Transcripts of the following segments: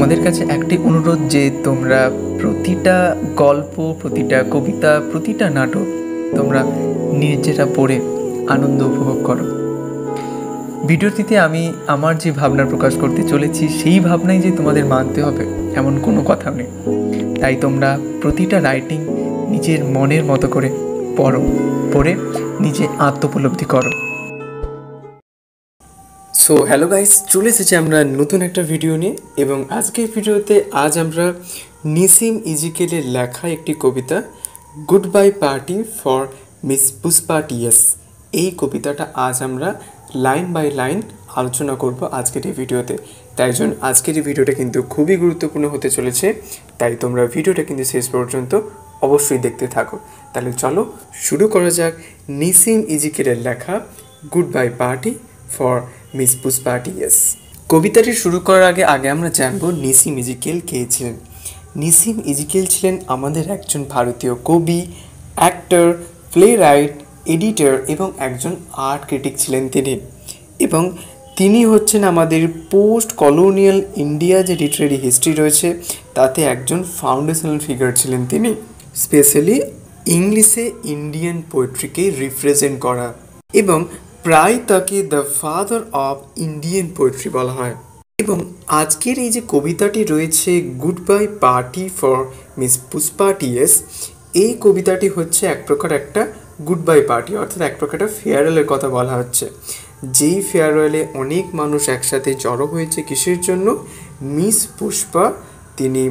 তোমাদের কাছে একটি অনুরোধ যে তোমরা প্রতিটা গল্প, প্রতিটা কবিতা, প্রতিটা নাটক তোমরা নিজেরা পড়ে আনন্দ উপভোগ করো। ভিডিওটিতে আমি আমার যে ভাবনা প্রকাশ করতে চলেছি সেই ভাবনাই যে তোমাদের মানতে হবে এমন কোনো কথা নেই। তাই তোমরা প্রতিটা রাইটিং নিজের মনের মতো করে পড়ে নিজে আত্মোপলব্ধি করো। সো হ্যালো গাইস, চলে এসেছি আমরা নতুন একটা ভিডিও নিয়ে। এবং আজকের ভিডিওতে আজ আমরা নিসিম ইজিকেলের লেখা একটি কবিতা good bye party for Miss Pushpa T S, এই কবিতাটা আজ আমরা লাইন বাই লাইন আলোচনা করব আজকের এই ভিডিওতে। তাই জন্য আজকের এই ভিডিওটা কিন্তু খুবই গুরুত্বপূর্ণ হতে চলেছে, তাই তোমরা ভিডিওটা কিন্তু শেষ পর্যন্ত অবশ্যই দেখতে থাকো। তাহলে চলো শুরু করা যাক নিসিম ইজিকেলের লেখা good by party for Miss Pushpa T S. কবিতাটি শুরু করার আগে আমরা জানবো নিসিম ইজিকেল কে ছিলেন। নিসিম ইজিকেল ছিলেন আমাদের একজন ভারতীয় কবি, অ্যাক্টর, প্লে রাইট, এডিটর এবং একজন আর্ট ক্রিটিক ছিলেন তিনি। এবং তিনি হচ্ছেন আমাদের পোস্ট কলোনিয়াল ইন্ডিয়া যে লিটারেরি হিস্ট্রি রয়েছে তাতে একজন ফাউন্ডেশনাল ফিগার ছিলেন তিনি। স্পেশালি ইংলিশে ইন্ডিয়ান পোয়েট্রিকে রিপ্রেজেন্ট করা, এবং প্রায় তাকে the father of Indian poetry বলা হয়। এবং আজকের এই যে কবিতাটি রয়েছে good by party for Miss Pushpa T S, এই কবিতাটি হচ্ছে এক প্রকার একটা গুড বাই পার্টি, অর্থাৎ এক প্রকার একটা ফেয়ারওয়েলের কথা বলা হচ্ছে। যেই ফেয়ারওয়েলে অনেক মানুষ একসাথে জড়ো হয়েছে কিসের জন্য? মিস পুষ্পা তিনি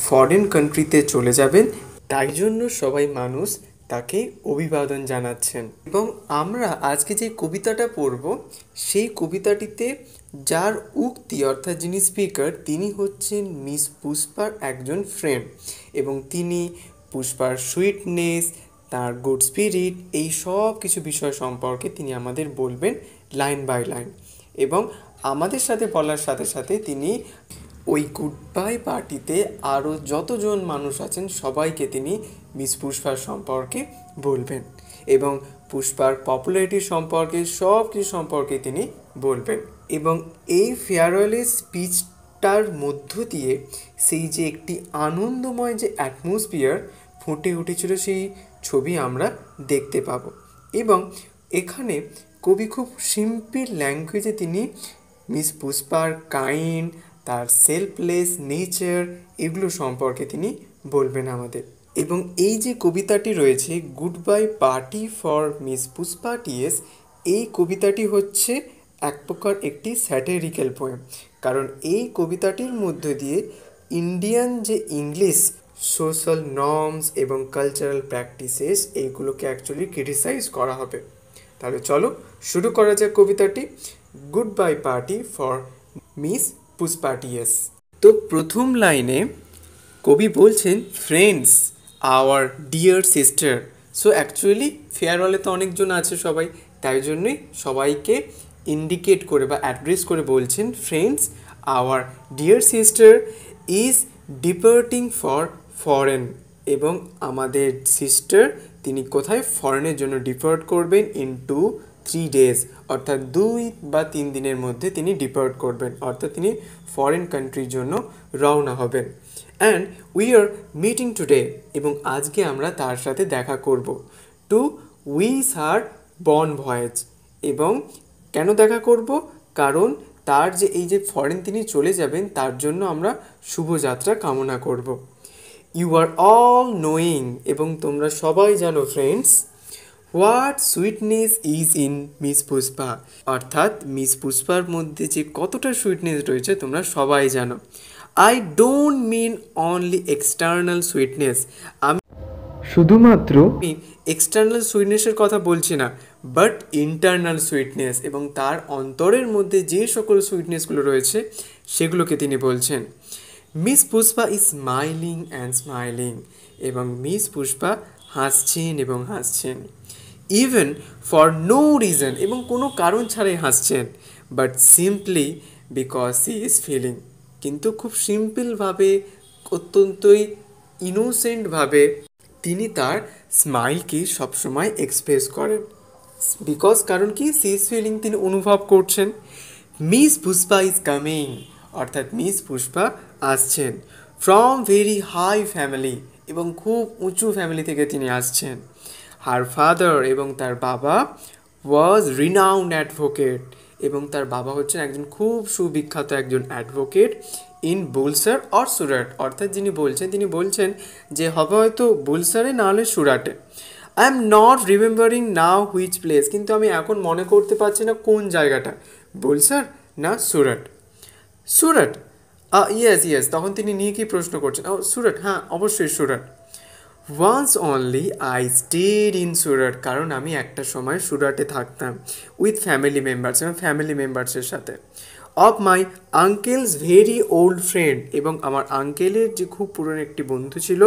ফরেন কান্ট্রিতে চলে যাবেন, তাই জন্য সবাই মানুষ তাকে অভিবাদন জানাচ্ছেন। এবং আমরা আজকে যে কবিতাটা পড়ব সেই কবিতাটিতে যার উক্তি অর্থাৎ যিনি স্পিকার তিনি হচ্ছেন মিস পুষ্পার একজন ফ্রেন্ড, এবং তিনি পুষ্পার সুইটনেস, তার গুড স্পিরিট, এই সব কিছু বিষয় সম্পর্কে তিনি আমাদের বলবেন লাইন বাই লাইন। এবং আমাদের সাথে বলার সাথে সাথে তিনি ওই গুড বাই পার্টিতে আরও যতজন মানুষ আছেন সবাইকে তিনি মিস পুষ্পার সম্পর্কে বলবেন, এবং পুষ্পার পপুলারিটি সম্পর্কে সব কিছু সম্পর্কে তিনি বলবেন। এবং এই ফেয়ারওয়েলের স্পিচটার মধ্য দিয়ে সেই যে একটি আনন্দময় যে অ্যাটমসফিয়ার ফুটে উঠেছিল সেই ছবি আমরা দেখতে পাবো। এবং এখানে কবি খুব সিম্পল ল্যাঙ্গুয়েজে তিনি মিস পুষ্পার কাইন্ড, তার সেলফলেস নেচার, এগুলো সম্পর্কে তিনি বলবেন আমাদের। এবং এই যে কবিতাটি রয়েছে good by party for Miss Pushpa T S, এই কবিতাটি হচ্ছে এক প্রকার একটি স্যাটারিক্যাল পোয়েম, কারণ এই কবিতাটির মধ্য দিয়ে ইন্ডিয়ান যে ইংলিশ সোশ্যাল নর্মস এবং কালচারাল প্র্যাকটিসেস এইগুলোকে অ্যাকচুয়ালি ক্রিটিসাইজ করা হবে। তাহলে চলো শুরু করা যাক কবিতাটি good bye party for Miss Pushpa TS. তো প্রথম লাইনে কবি বলছেন friends our dear sister. So actually ফেয়ারওয়েলে তো অনেকজন আছে সবাই, তাই জন্যই সবাইকে ইন্ডিকেট করে বা অ্যাড্রেস করে বলছেন friends our dear sister is departing for foreign. এবং আমাদের সিস্টার তিনি কোথায়? ফরেনের জন্য ডিপার্ট করবেন ইন 2-3 days, অর্থাৎ 2 বা 3 দিনের মধ্যে তিনি ডিপার্ট করবেন, অর্থাৎ তিনি ফরেন কান্ট্রির জন্য রওনা হবেন। And we R meeting today, এবং আজকে আমরা তার সাথে দেখা করব টু উইশ হার বন ভয়েজ। এবং কেন দেখা করব? কারণ তার যে এই যে ফরেন তিনি চলে যাবেন তার জন্য আমরা শুভযাত্রা কামনা করব। ইউ আর অল নোয়িং, এবং তোমরা সবাই জানো friends, what sweetness is in miss Pushpa, অর্থাৎ মিস পুষ্পার মধ্যে যে কতটা সুইটনেস রয়েছে তোমরা সবাই জানো। I don't mean only external sweetness, আমি শুধুমাত্র এক্সটার্নাল সুইটনেসের কথা বলছি না, বাট ইন্টারনাল সুইটনেস, এবং তার অন্তরের মধ্যে যে সকল সুইটনেসগুলো রয়েছে সেগুলোকে তিনি বলছেন। Miss Pushpa is smiling and smiling, এবং মিস পুষ্পা হাসছেন এবং হাসছেন। ইভেন ফর নো রিজন, এবং কোনো কারণ ছাড়াই হাসছেন। But simply because she is feeling, কিন্তু খুব সিম্পলভাবে, অত্যন্তই ইনোসেন্টভাবে তিনি তার স্মাইলকে সবসময় এক্সপ্রেস করেন। বিকজ কারণ কি? সি ইজ ফিলিং, তিনি অনুভব করছেন। মিস পুষ্পা ইজ কামিং, অর্থাৎ মিস পুষ্পা আসছেন ফ্রম ভেরি হাই ফ্যামিলি, এবং খুব উঁচু ফ্যামিলি থেকে তিনি আসছেন। হার ফাদার, এবং তার বাবা ওয়াজ রিনাউন্ড অ্যাডভোকেট, এবং তার বাবা হচ্ছেন একজন খুব সুবিখ্যাত একজন অ্যাডভোকেট ইন বুলসার অর সুরাট, অর্থাৎ যিনি বলছেন তিনি বলছেন যে হবে হয়তো বুলসারে না হলে সুরাটে। I am not remembering now which place, কিন্তু আমি এখন মনে করতে পারছি না কোন জায়গাটা, বুলসার না সুরাট। সুরাট, ইয়েস ইয়েস, তখন তিনি নিয়ে কি প্রশ্ন করছেন, ও সুরাট, হ্যাঁ অবশ্যই Surat. Once only I stayed in Surat, কারণ আমি একটা সময় সুরাটে থাকতাম উইথ ফ্যামিলি মেম্বার্স, এবং ফ্যামিলি মেম্বার্সের সাথে। Of my uncles very old friend, এবং আমার আঙ্কেলের যে খুব পুরনো একটি বন্ধু ছিল,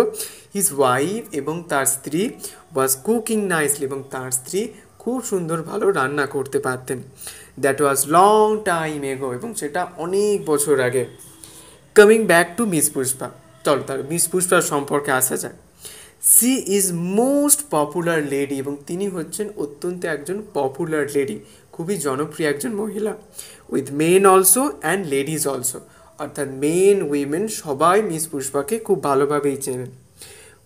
হিজ ওয়াইফ, এবং তার স্ত্রী, ওয়াজ কুকিং নাইসলি, এবং তার স্ত্রী খুব সুন্দর ভালো রান্না করতে পারতেন। দ্যাট ওয়াজ লং টাইম এগো, এবং সেটা অনেক বছর আগে। Coming back to miss Pushpa, চলো তার মিস পুষ্পার সম্পর্কে আসা যায়। She is most popular lady, এবং তিনি হচ্ছেন অত্যন্ত একজন পপুলার লেডি, খুবই জনপ্রিয় একজন মহিলা। With main also and ladies also, অর্থাৎ মেন উইমেন সবাই মিস পুষ্পাকে খুব ভালোভাবেই চেনেন।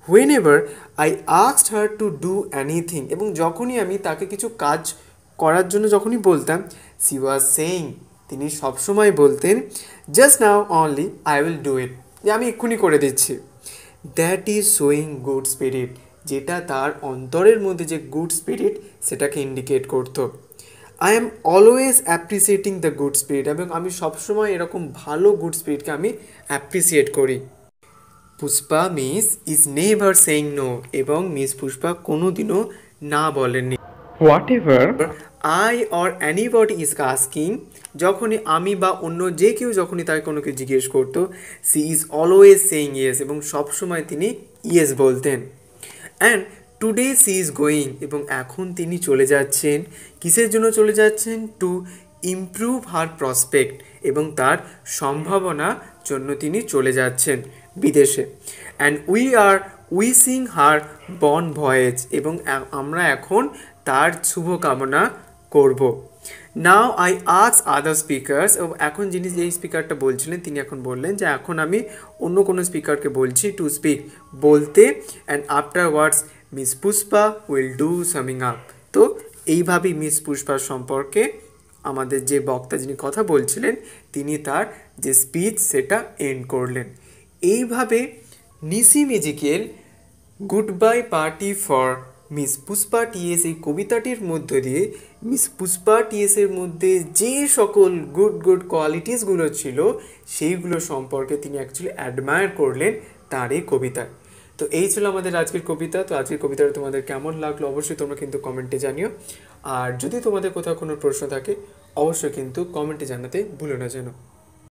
When ever I asked her to do anything, এবং যখনই আমি তাকে কিছু কাজ করার জন্য যখনই বলতাম, সি ওয়াজ সেইং, তিনি সবসময় বলতেন, just now only I will do it, যে আমি এক্ষুনি করে দিচ্ছি। That is showing good spirit, যেটা তার অন্তরের মধ্যে যে গুড স্পিরিট সেটাকে ইন্ডিকেট করতো। I am always appreciating the good spirit, এবং আমি সবসময় এরকম ভালো গুড স্পিরিটকে আমি অ্যাপ্রিসিয়েট করি। Pushpa miss is never saying no, এবং মিস পুষ্পা কোনোদিনও না বলেননি। Whatever I or anybody is asking, যখনই আমি বা অন্য যে কেউ যখনই তাকে কোনো কিছু জিজ্ঞেস করতো, she is always saying yes, এবং সবসময় তিনি ইয়েস বলতেন। And today she is going, এবং এখন তিনি চলে যাচ্ছেন, কিসের জন্য চলে যাচ্ছেন, টু ইমপ্রুভ হার প্রসপেক্ট, এবং তার সম্ভাবনা জন্য তিনি চলে যাচ্ছেন বিদেশে। And we are wishing her bon voyage, এবং আমরা এখন তার শুভকামনা করব। Now I ask other speakers, এবং এখন যিনি যেই স্পিকারটা বলছিলেন তিনি এখন বললেন যে এখন আমি অন্য কোনো স্পিকারকে বলছি টু স্পিক, বলতে। And after words miss Pushpa will do summing up, তো এইভাবেই মিস পুষ্পার সম্পর্কে আমাদের যে বক্তা যিনি কথা বলছিলেন তিনি তার যে স্পিচ সেটা এন্ড করলেন। এইভাবে Nissim Ezekiel good bye party for Miss Pushpa T S এই কবিতাটির মধ্য দিয়ে মিস পুষ্পা টিএসের মধ্যে যে সকল গুড গুড কোয়ালিটিসগুলো ছিল সেইগুলো সম্পর্কে তিনি অ্যাকচুয়ালি অ্যাডমায়ার করলেন তার এই কবিতায়। তো এই ছিল আমাদের আজকের কবিতা। তো আজকের কবিতাটা তোমাদের কেমন লাগলো অবশ্যই তোমরা কিন্তু কমেন্টে জানিও, আর যদি তোমাদের কোথাও কোনো প্রশ্ন থাকে অবশ্যই কিন্তু কমেন্টে জানাতে ভুলো না যেন।